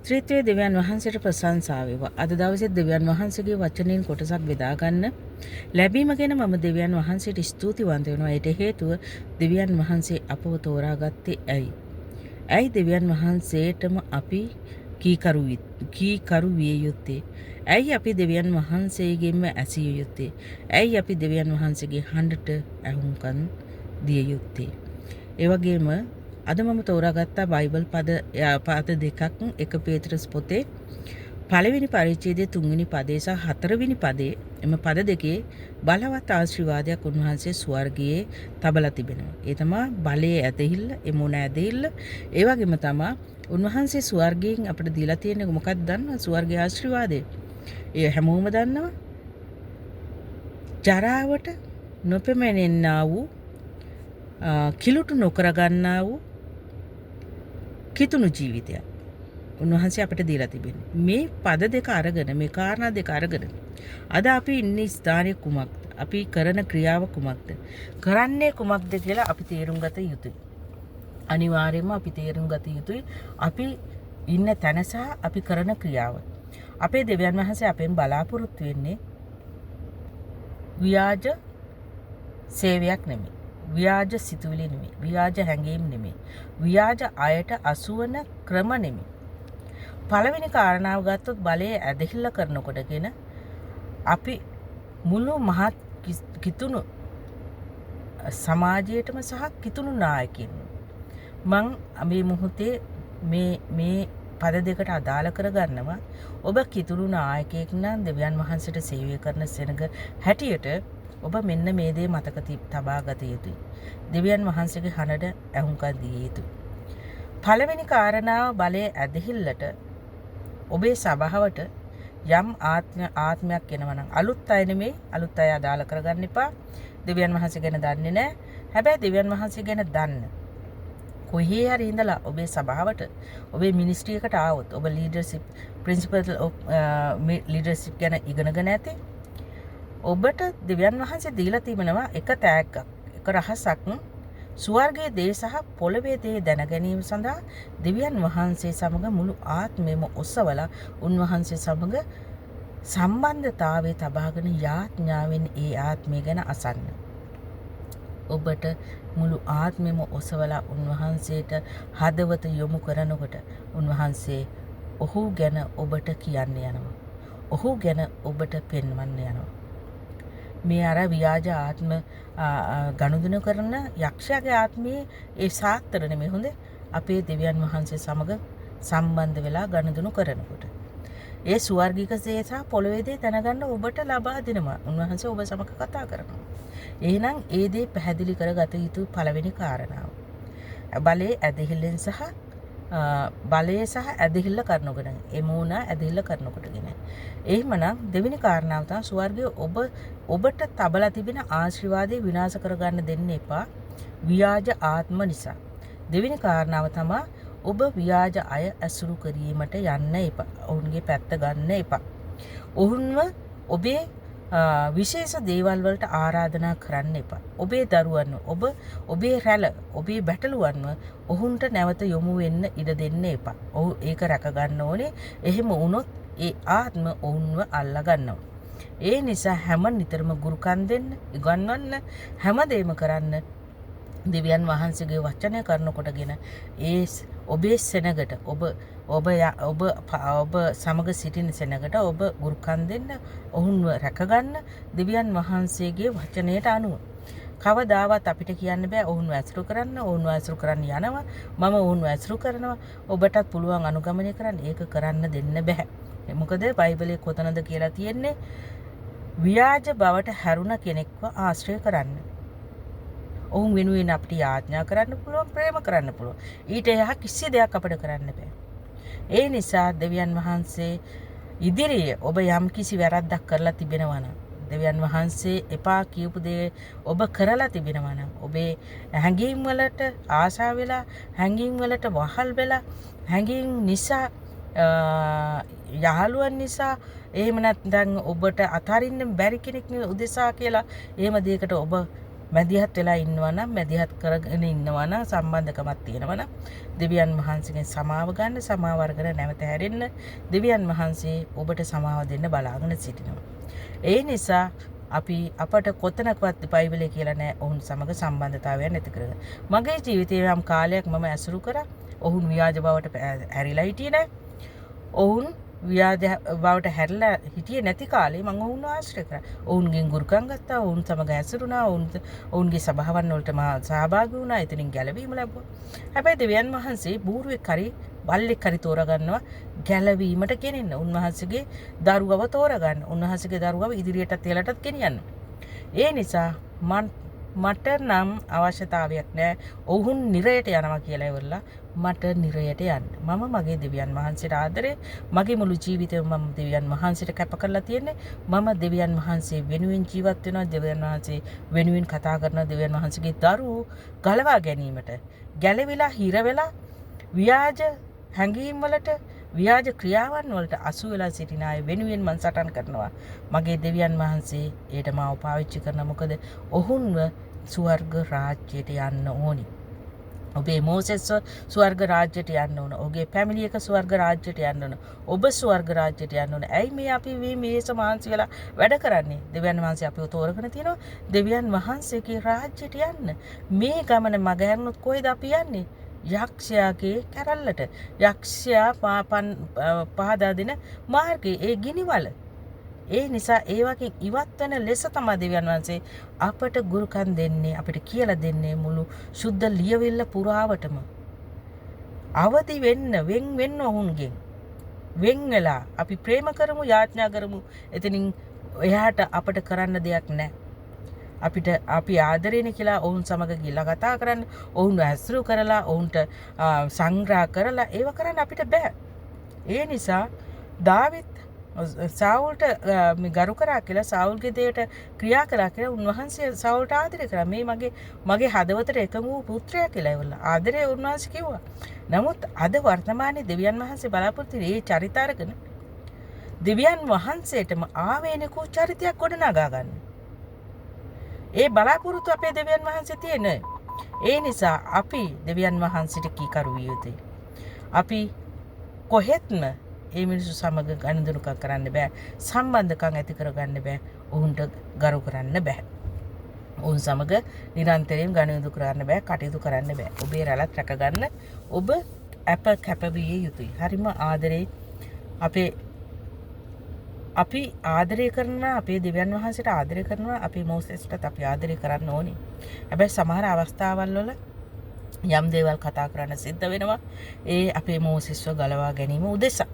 ත්‍රිත්වයේ දෙවියන් වහන්සේට ප්‍රශංසා වේවා. අද දවසේ දෙවියන් වහන්සේගේ වචනෙන් කොටසක් බෙදා ගන්න ලැබීම ගැන මම දෙවියන් වහන්සේට ස්තුතිවන්ත වෙනවා. ඒට හේතුව දෙවියන් වහන්සේ අපව තෝරාගත්තේ ඇයි? ඇයි දෙවියන් වහන්සේටම අපි කීකරු විය යුත්තේ? ඇයි අපි දෙවියන් වහන්සේගෙන්ම ඇසිය යුත්තේ? ඇයි අපි දෙවියන් වහන්සේගේ හඬට ඇහුම්කන් දිය යුත්තේ? ඒ වගේම අද මම තෝරාගත්තා බයිබල් පද දෙකක් 1 පේත්‍රස් පොතේ පළවෙනි පරිච්ඡේදයේ 3වෙනි පදේ සහ 4වෙනි පදේ. එම පද දෙකේ බලවත් ආශිර්වාදයක් උන්වහන්සේ ස්වර්ගයේ තබලා තිබෙනවා. ඒ තමයි බලයේ ඇදහිල්ල, එමුණ ඇදහිල්ල. ඒ වගේම තමයි උන්වහන්සේ ස්වර්ගයෙන් අපිට දීලා තියෙන මොකක්ද දන්නවද? ස්වර්ගයේ ආශිර්වාදය. ඒ හැමෝම දන්නවා. ජරාවට නොපෙමෙන්නා වූ කිලුටු නොකර ගන්නා වූ කිතුණු ජීවිතයක් උන්වහන්සේ අපිට දීලා තිබෙනවා. මේ පද දෙක අරගෙන, මේ කාරණා දෙක අරගෙන අද අපි ඉන්නේ ස්ථානයේ කුමක්ද? අපි කරන ක්‍රියාව කුමක්ද? කරන්නේ කුමක්ද කියලා අපි තේරුම් ගත යුතුයි. අනිවාර්යයෙන්ම අපි තේරුම් ගත යුතුයි අපි ඉන්න තැන සහ අපි කරන ක්‍රියාව. අපේ දෙවියන් වහන්සේ අපෙන් බලාපොරොත්තු වෙන්නේ ව්‍යාජ සේවයක් නෙමෙයි. ව්‍යාජ සිතුවිලි නෙමෙයි. ව්‍යාජ හැඟීම් නෙමෙයි. ව්‍යාජ අයට අසුවන ක්‍රම නෙමෙයි. පළවෙනි කාරණාව ගත්තොත් බලයේ ඇදහිල්ල කරනකොටගෙන අපි මුළු මහත් කිතුණු සමාජයටම සහ කිතුණු නායකයින් මං මේ මොහොතේ මේ පද දෙකට අදාළ කරගන්නවා. ඔබ කිතුණු නායකයෙක් නම් දෙවියන් වහන්සේට සේවය කරන සෙනඟ හැටියට ඔබ මෙන්න මේ දේ මතක තබා ගත යුතුයි. දෙවියන් වහන්සේගේ හඬට ඇහුම්කන් දිය යුතුයි. පළවෙනි කාරණාව බලයේ ඇදහිල්ලට ඔබේ සභාවට යම් ආත්මයක් එනවා නම් අලුත් අය නෙමෙයි, අලුත් අය අදාළ කරගන්න එපා. දෙවියන් වහන්සේ ගැන දන්නේ නැහැ. හැබැයි දෙවියන් වහන්සේ ගැන දන්න කොහේ හරි ඉඳලා ඔබේ සභාවට, ඔබේ මිනිස්ට්‍රි එකට ආවොත්, ඔබ ලීඩර්ෂිප් ප්‍රින්සිපල් ලීඩර්ෂිප් ගැන ඉගෙනගෙන ඇති. ඔබට දෙවියන් වහන්සේ දීලා තිබෙනවා එක තෑග්ගක්, එක රහසක්. ස්වර්ගයේ දේ සහ පොළවේ දේ දැන ගැනීම සඳහා දෙවියන් වහන්සේ සමග මුළු ආත්මෙම ඔසවලා උන්වහන්සේ සමග සම්බන්ධතාවයේ තබාගෙන යාඥාවෙන් ඒ ආත්මය ගැන අසන්න. ඔබට මුළු ආත්මෙම ඔසවලා උන්වහන්සේට හදවත යොමු කරනකොට උන්වහන්සේ ඔහු ගැන ඔබට කියන්න යනවා. ඔහු ගැන ඔබට පෙන්වන්න යනවා. මේ අර ව්‍යාජ ආත්ම ගනුදෙනු කරන යක්ෂයාගේ ආත්මයේ ඒ සාත්තර නෙමෙයි හොඳ අපේ දෙවියන් වහන්සේ සමග සම්බන්ධ වෙලා ගනුදෙනු කරනකොට ඒ ස්වර්ගික දේ සහ පොළොවේ දේ දැනගන්න ඔබට ලබා දෙනවා. උන්වහන්සේ ඔබ සමග කතා කරනවා. එහෙනම් ඒ දේ පැහැදිලි කරගත යුතු පළවෙනි කාරණාව. බලයේ ඇදහිල්ලෙන් සහ බලය සහ ඇදහිල්ල කරනකොට එමුණ ඇදහිල්ල කරනකොටගෙන එහෙමනම් දෙවෙනි කාරණාව තමයි ස්වර්ගයේ ඔබට තබලා තිබෙන ආශිර්වාදේ විනාශ කරගන්න දෙන්න එපා ව්‍යාජ ආත්ම නිසා. දෙවෙනි කාරණාව තමයි ඔබ ව්‍යාජ අය ඇසුරු කිරීමට යන්න එපා. ඔවුන්ගේ පැත්ත ගන්න එපා. ඔවුන්ව ඔබේ විශේෂ දේවල් වලට ආරාධනා කරන්න එපා. ඔබේ දරුවන්ව, ඔබේ රැළ, ඔබේ බැටළුවන්ව ඔවුන්ට නැවත යොමු වෙන්න ඉඩ දෙන්න එපා. ඔව් ඒක රැක ගන්න ඕනේ. එහෙම වුණොත් ඒ ආත්ම ඔවුන්ව අල්ලා ගන්නවා. ඒ නිසා හැම නිතරම ගුරුකන් දෙන්න, ඉගන්වන්න, හැමදේම කරන්න දෙවියන් වහන්සේගේ වචනය කරනකොටගෙන ඒ ඔබේ සෙනගට ඔබ සමග සිටින සෙනගට ඔබ ගුරුකන් දෙන්න, ඔවුන්ව රැකගන්න දෙවියන් වහන්සේගේ වචනයට අනුව. කවදාවත් අපිට කියන්න බෑ ඔවුන්ව ඇසුරු කරන්න, ඔවුන්ව ඇසුරු කරන්න යනවා, මම ඔවුන්ව ඇසුරු කරනවා, ඔබටත් පුළුවන් අනුගමනය කරන්න. ඒක කරන්න දෙන්න බෑ. මොකද බයිබලයේ කොතනද කියලා තියෙන්නේ ව්‍යාජ බවට හැරුණ කෙනෙක්ව ආශ්‍රය කරන්න. ඔවුන් වෙනුවෙන් අපිට යාඥා කරන්න පුළුවන්, ප්‍රේම කරන්න පුළුවන්. ඊට එහා කිසි දෙයක් අපිට කරන්න බෑ. ඒ නිසා දෙවියන් වහන්සේ ඉදිරියේ ඔබ යම් කිසි වැරද්දක් කරලා තිබෙනවා නම්, දෙවියන් වහන්සේ එපා කියපු දේ ඔබ කරලා තිබෙනවා නම්, ඔබේ හැඟීම් වලට ආශා වෙලා, හැඟීම් වලට වහල් වෙලා, හැඟීම් නිසා යහළුවන් නිසා, එහෙම නැත්නම් ඔබට අතහරින්න බැරි කෙනෙක් උදෙසා කියලා එහෙම දෙයකට ඔබ මැදිහත් වෙලා ඉන්නවා නම් මැදිහත් කරගෙන ඉන්නවා නම් සම්බන්ධකමක් තියෙනවා නම් දෙවියන් වහන්සේගෙන් සමාව ගන්න සමාව අරගෙන නැවත හැරෙන්න දෙවියන් වහන්සේ ඔබට සමාව දෙන්න බලාගෙන සිටිනවා. ඒ නිසා අපට කොතනකවත් බයිබලයේ කියලා නැහැ ඔවුන් සමග සම්බන්ධතාවයක් නැති කරගන්න. මගේ ජීවිතයේ යම් කාලයක් මම ඇසුරු කරා ඔවුන් ව්‍යාජ බවට හැරිලා හිටියේ නැහැ. ඔවුන් ව්‍යාජ බවට හැරිලා හිටියේ නැති කාලේ මම ඔවුන්ව ආශ්‍රය කරා. ඔවුන්ගෙන් ගුරුකම් ගත්තා, ඔවුන් සමග ඇසුරුණා, ඔවුන්ගේ සභාවන් වලට මා සහභාගී වුණා, එතනින් ගැලවීම ලැබුවා. හැබැයි දෙවියන් වහන්සේ බූරුවෙක් හරි බල්ලෙක් හරි තෝරගන්නවා ගැලවීමට ගෙනෙන්න. උන්වහන්සේගේ දරුවව තෝරගන්න. උන්වහන්සේගේ දරුවව ඉදිරියටත් එලටත් ගෙනියන්න. ඒ නිසා මට නම් අවශ්‍යතාවයක් නැහැ ඔවුන් නිරයට යනවා කියලා ඉවරලා මට නිරයට යන්න. මම මගේ දෙවියන් වහන්සේට ආදරේ මගේ මුළු ජීවිතේම මම දෙවියන් වහන්සේට කැප කරලා තියෙන්නේ. මම දෙවියන් වහන්සේ වෙනුවෙන් ජීවත් වෙනවා. දෙවියන් වහන්සේ වෙනුවෙන් කතා කරන දෙවියන් වහන්සේගේ දරුවෝ ගලවා ගැනීමට ගැලවිලා හිර වෙලා ව්‍යාජ හැඟීම් වලට ව්‍යාජ ක්‍රියාවන් වලට අසු වෙලා සිටින අය වෙනුවෙන් මම සටන් කරනවා. මගේ දෙවියන් වහන්සේ ඒට මාව පාවිච්චි කරන මොකද ඔවුන්ව ස්වර්ග රාජ්‍යයට යන්න ඕනි. ඔබේ මෝසෙස් ස්වර්ග රාජ්‍යයට යන්න ඕන. ඔබගේ ෆැමිලි එක ස්වර්ග රාජ්‍යයට යන්න ඕන. ඔබ ස්වර්ග රාජ්‍යයට යන්න ඕන. ඇයි මේ අපි මේ සමාන්සි වෙලා වැඩ කරන්නේ? දෙවියන් වහන්සේ අපිව තෝරගෙන තියෙනවා. දෙවියන් වහන්සේගේ රාජ්‍යයට යන්න. මේ ගමන මග හැරුණොත් කොහෙද අපි යන්නේ? යක්ෂයාගේ කැරල්ලට. යක්ෂයා පහදා දෙන මාර්ගයේ ඒ ගිනිවල. ඒ නිසා ඒ වගේ ඉවත් වෙන ලෙස තමයි දෙවියන් වහන්සේ අපට ගුරුකම් දෙන්නේ, අපිට කියලා දෙන්නේ මුළු සුද්ධ ලියවිල්ල පුරාවටම. අවදි වෙන්න, වෙන්න ඔවුන්ගෙන්. වෙන් වෙලා අපි ප්‍රේම කරමු, යාඥා කරමු. එතනින් එහාට අපට කරන්න දෙයක් නැහැ. අපි ආදරේනේ කියලා ඔවුන් සමග ගිහිල්ලා කතා කරන්න, ඔවුන් ඇසුරු කරලා, ඔවුන්ට සංග්‍රහ කරලා ඒව කරන්න අපිට බෑ. ඒ නිසා දාවිත් සාවුල්ට ගරු කරා කියලා සාවුල්ගේ දේට ක්‍රියා කළා කියලා උන්වහන්සේ සාවුල්ට ආදරය කරා. මේ මගේ හදවතට එකම වූ පුත්‍රයා කියලා ඉවරලා ආදරය උන්වහන්සේ කිව්වා. නමුත් අද වර්තමානයේ දෙවියන් වහන්සේ බලාපොරොත්තු වෙන මේ චරිත අරගෙන දෙවියන් වහන්සේටම ආවේනික චරිතයක් ගොඩනගා ගන්න. ඒ බලාපොරොත්තු අපේ දෙවියන් වහන්සේ තියෙන. ඒ නිසා අපි දෙවියන් වහන්සේට කීකරු විය යුතුයි. අපි කොහෙත්ම ඒ මිනිස්සු සමග ගනුදෙනුකම් කරන්න බෑ. සම්බන්ධකම් ඇති කරගන්න බෑ. ඔවුන්ට ගරු කරන්න බෑ. ඔවුන් සමග නිරන්තරයෙන් ගනුදෙනු කරන්න බෑ. කටයුතු කරන්න බෑ. ඔබේ රැළත් රැකගන්න ඔබ කැපවිය යුතුයි. හරිම ආදරේ අපි ආදරය කරනවා, අපේ දෙවියන් වහන්සේට ආදරය කරනවා, අපේ මෝසෙස්ටත් අපි ආදරය කරන්න ඕනේ. හැබැයි සමහර අවස්ථාවල් වල යම් දේවල් කතා කරන්න සිද්ධ වෙනවා. ඒ අපේ මෝසෙස්ව ගලවා ගැනීම උදෙසා.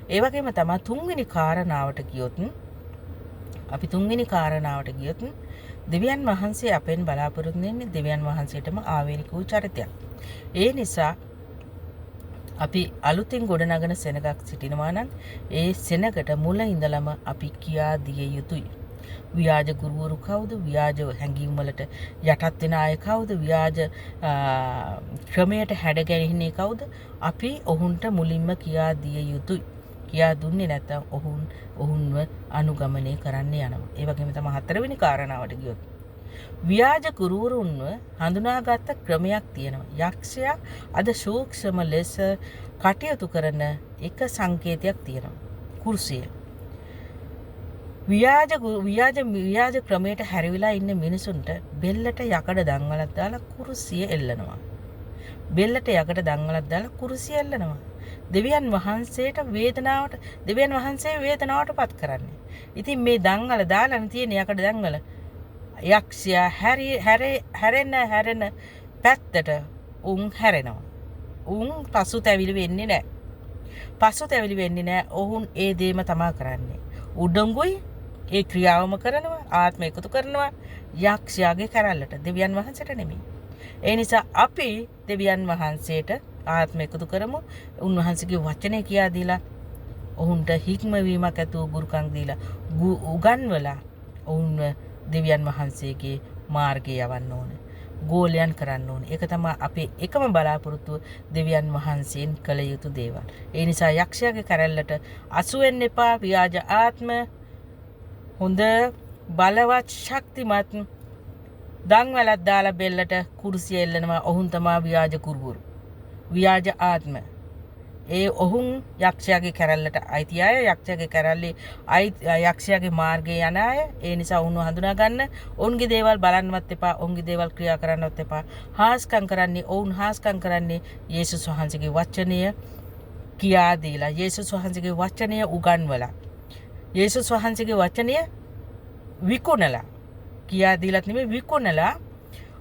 ඒ වගේම තමයි තුන්වෙනි කාරණාවට ගියොත් දෙවියන් වහන්සේ අපෙන් බලාපොරොත්තු වෙන්නේ දෙවියන් වහන්සේටම ආවේනික වූ චරිතයක්. ඒ නිසා අපි අලුතින් ගොඩනගන සෙනගක් සිටිනවා නම් ඒ සෙනගට මුල ඉඳලම අපි කියා දිය යුතුයි. ව්‍යාජ ගුරුවරු කවුද? ව්‍යාජ හැඟීම් වලට යටත් වෙන අය කවුද? ව්‍යාජ ක්‍රමයට හැඩගැහෙන්නේ කවුද? අපි ඔවුන්ට මුලින්ම කියා දිය යුතුයි. කියා දුන්නේ නැත්නම් ඔවුන්ව අනුගමනය කරන්න යනවා. ඒ වගේම තමයි හතරවෙනි කාරණාවට ගියොත් ව්‍යාජ ගුරුවරුන්ව හඳුනාගත්ත ක්‍රමයක් තියෙනවා. යක්ෂයා අද සූක්ෂම ලෙස කටයුතු කරන එක සංකේතයක් තියෙනවා. කුරුසිය. ව්‍යාජ ක්‍රමයට හැරිවිලා ඉන්න මිනිසුන්ට බෙල්ලට යකඩ දංවලක් දාලා කුරුසිය එල්ලනවා. බෙල්ලට යකඩ දංවලක් දාලා කුරුසිය එල්ලනවා. දෙවියන් වහන්සේ වේදනාවට පත් කරන්නේ. ඉතින් මේ දංවල දාලා තියෙන යකඩ දංවල යක්ෂයා හැරෙන පැත්තට උන් හැරෙනවා. උන් පසුතැවිලි වෙන්නේ නැහැ. ඔවුන් ඒ දේම තමා කරන්නේ. උඩඟුයි ඒ ක්‍රියාවම කරනවා, ආත්ම එකතු කරනවා යක්ෂයාගේ කරල්ලට, දෙවියන් වහන්සේට නෙමෙයි. ඒ නිසා අපි දෙවියන් වහන්සේට ආත්ම එකතු කරමු. උන්වහන්සේගේ වචනේ කියා දීලා ඔවුන්ට හික්මවීමක් ඇතුව ගුරුකම් දීලා උගන්වලා ඔවුන්ව දෙවියන් වහන්සේගේ මාර්ගය යවන්න ඕනේ. ගෝලයන් කරන්න ඕනේ. ඒක තමයි අපේ එකම බලාපොරොත්තුව දෙවියන් වහන්සේන් කළ යුතු දේවල්. ඒ නිසා යක්ෂයාගේ කරල්ලට අසු වෙන්න එපා. ව්‍යාජ ආත්ම හොඳ බලවත් ශක්තිමත් දන් වැලක් දාලා බෙල්ලට කුරුසිය එල්ලනවා. ඔවුන් තමයි ව්‍යාජ කුරුවරු. ව්‍යාජ ආත්ම. ඒ ඔහුන් යක්ෂයාගේ කැරැල්ලට අයිති අය, යක්ෂයාගේ කැරැල්ලේ යක්ෂයාගේ මාර්ගයේ යන අය. ඒ නිසා ඔවුන්ව හඳුනා ගන්න. ඔවුන්ගේ දේවල් බලන්නවත් එපා. ඔවුන්ගේ දේවල් ක්‍රියා කරන්නවත් එපා. හාස්කම් කරන්නේ ඔවුන් හාස්කම් කරන්නේ යේසුස් වහන්සේගේ වචනය කියා දීලා, යේසුස් වහන්සේගේ වචනය උගන්වලා, යේසුස් වහන්සේගේ වචනය විකුණලා, කියා දීලත් නෙමෙයි විකුණලා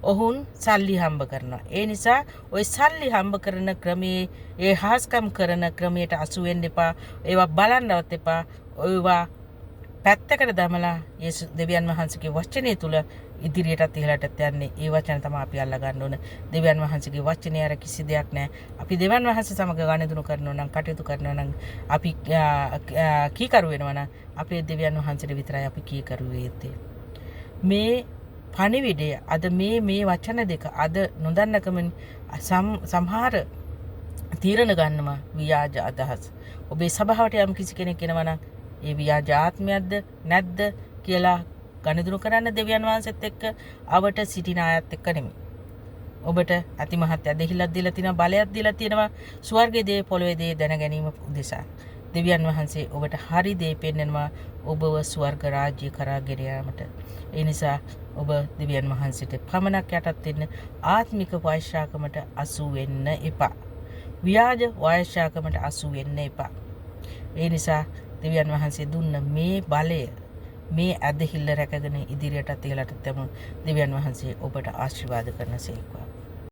ඔහුන් සල්ලි හම්බ කරනවා. ඒ නිසා ওই සල්ලි හම්බ කරන ක්‍රමයේ, ඒ හාස්කම් කරන ක්‍රමයට අසු වෙන්න එපා. ඒවා බලන්නවත් එපා. ඒවා පැත්තකට දමලා යේසුස් දෙවියන් වහන්සේගේ වචනය තුල ඉදිරියටත් ඉහළටත් යන්නේ. ඒ වචන තමයි අපි අල්ලා ගන්න ඕන. දෙවියන් වහන්සේගේ වචනය අර කිසි දෙයක් නැහැ. අපි දෙවියන් වහන්සේ සමග ගනුදෙනු කරනවා නම්, කටයුතු කරනවා නම්, අපි කීකරු වෙනවා නම් අපේ දෙවියන් වහන්සේට විතරයි අපි කීකරු වෙන්නේ. මේ පණිවිඩය අද මේ වචන දෙක අද නොදන්නකම සමහර තීරණ ගන්නවා ව්‍යාජ අදහස්. ඔබේ සභාවට යම් කිසි කෙනෙක් එනවා නම් ඒ ව්‍යාජ ආත්මයක්ද නැද්ද කියලා ගනුදෙනු කරන්න දෙවියන් වහන්සේත් එක්ක අවට සිටින අයත් එක්ක නෙමෙයි. ඔබට අතිමහත් ඇදහිල්ලක් දීලා තියෙනවා, බලයක් දීලා තියෙනවා, ස්වර්ගයේ දේ පොළොවේ දේ දැන ගැනීම උදෙසා. දෙවියන් වහන්සේ ඔබට හරි දේ පෙන්වනවා ඔබව ස්වර්ග රාජ්‍ය කරා ගෙන යාමට. ඒ නිසා ඔබ දෙවියන් වහන්සේට පමණක් යටත් වෙන්න, ආත්මික වෛශ්‍යාකමට අසු වෙන්න එපා. ව්‍යාජ වෛශ්‍යාකමට අසු වෙන්න එපා. ඒ නිසා දෙවියන් වහන්සේ දුන්න මේ බලය, මේ ඇදහිල්ල රැකගෙන ඉදිරියටත් ඉහළටත් යමු. දෙවියන් වහන්සේ ඔබට ආශිර්වාද කරන සේක්වා.